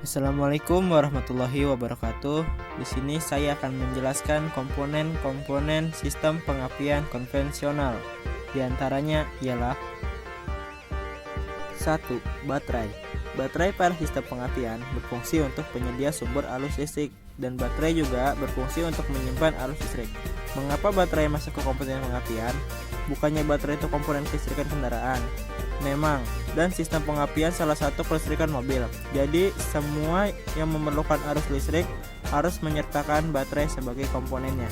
Assalamualaikum warahmatullahi wabarakatuh. Di sini saya akan menjelaskan komponen-komponen sistem pengapian konvensional. Di antaranya ialah 1. Baterai. Baterai pada sistem pengapian berfungsi untuk penyedia sumber arus listrik, dan baterai juga berfungsi untuk menyimpan arus listrik. Mengapa baterai masuk ke komponen pengapian? Bukannya baterai itu komponen kelistrikan kendaraan? Memang, dan sistem pengapian salah satu kelistrikan mobil. Jadi, semua yang memerlukan arus listrik harus menyertakan baterai sebagai komponennya.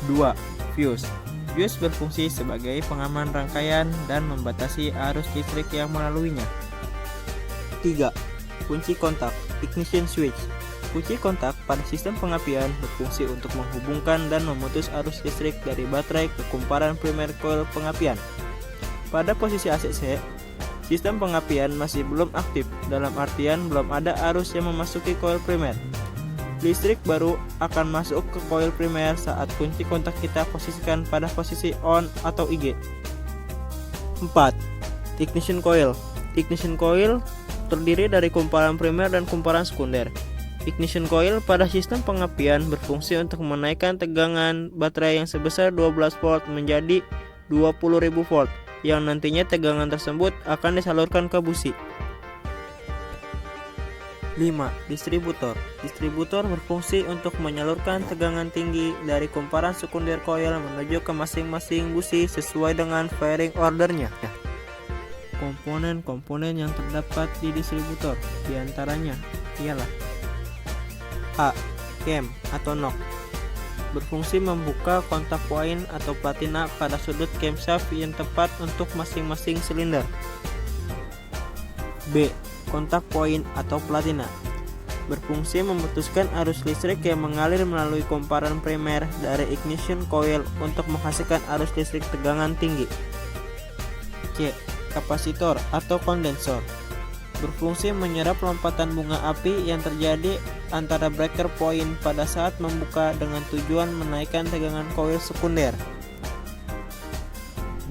2. Fuse. Fuse berfungsi sebagai pengaman rangkaian dan membatasi arus listrik yang melaluinya. 3. Kunci kontak, ignition switch. Kunci kontak pada sistem pengapian berfungsi untuk menghubungkan dan memutus arus listrik dari baterai ke kumparan primer coil pengapian. Pada posisi ACC, sistem pengapian masih belum aktif, dalam artian belum ada arus yang memasuki coil primer. Listrik baru akan masuk ke coil primer saat kunci kontak kita posisikan pada posisi on atau IG. 4. Ignition coil. Ignition coil terdiri dari kumparan primer dan kumparan sekunder. Ignition coil pada sistem pengapian berfungsi untuk menaikkan tegangan baterai yang sebesar 12 volt menjadi 20.000 volt, yang nantinya tegangan tersebut akan disalurkan ke busi. 5. Distributor. Distributor berfungsi untuk menyalurkan tegangan tinggi dari kumparan sekunder coil menuju ke masing-masing busi sesuai dengan firing ordernya. Komponen-komponen yang terdapat di distributor diantaranya ialah A. Cam atau knock. Berfungsi membuka kontak poin atau platina pada sudut camshaft yang tepat untuk masing-masing silinder. B. Kontak poin atau platina. Berfungsi memutuskan arus listrik yang mengalir melalui kumparan primer dari ignition coil untuk menghasilkan arus listrik tegangan tinggi. C. Kapasitor atau kondensor. Berfungsi menyerap lompatan bunga api yang terjadi antara breaker point pada saat membuka dengan tujuan menaikkan tegangan coil sekunder.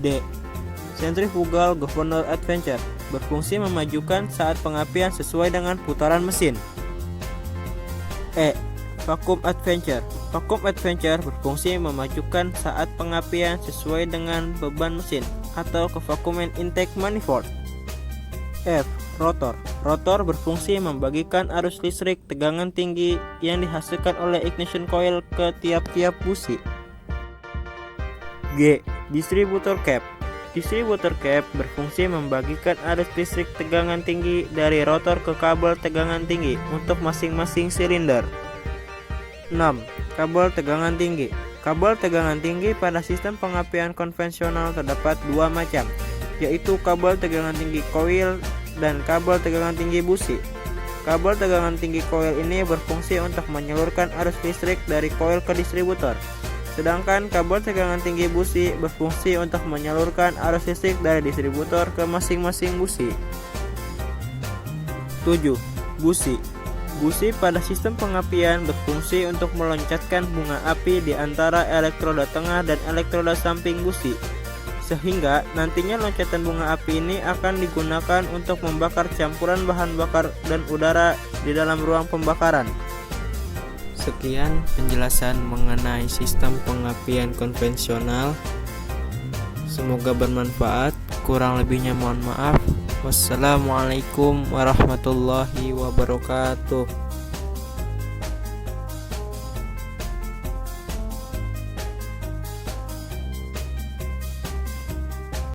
D. Centrifugal governor adventure. Berfungsi memajukan saat pengapian sesuai dengan putaran mesin. E. Vacuum adventure. Vacuum adventure berfungsi memajukan saat pengapian sesuai dengan beban mesin atau kevakuuman intake manifold. F. Rotor. Rotor berfungsi membagikan arus listrik tegangan tinggi yang dihasilkan oleh ignition coil ke tiap-tiap busi. G. Distributor cap. Distributor cap berfungsi membagikan arus listrik tegangan tinggi dari rotor ke kabel tegangan tinggi untuk masing-masing silinder. 6. Kabel tegangan tinggi. Kabel tegangan tinggi pada sistem pengapian konvensional terdapat dua macam, yaitu kabel tegangan tinggi coil dan kabel tegangan tinggi busi. Kabel tegangan tinggi coil ini berfungsi untuk menyalurkan arus listrik dari coil ke distributor, sedangkan kabel tegangan tinggi busi berfungsi untuk menyalurkan arus listrik dari distributor ke masing-masing busi. 7. Busi. Busi pada sistem pengapian berfungsi untuk meloncatkan bunga api di antara elektroda tengah dan elektroda samping busi, sehingga nantinya loncatan bunga api ini akan digunakan untuk membakar campuran bahan bakar dan udara di dalam ruang pembakaran. Sekian penjelasan mengenai sistem pengapian konvensional. Semoga bermanfaat. Kurang lebihnya mohon maaf. Wassalamualaikum warahmatullahi wabarakatuh.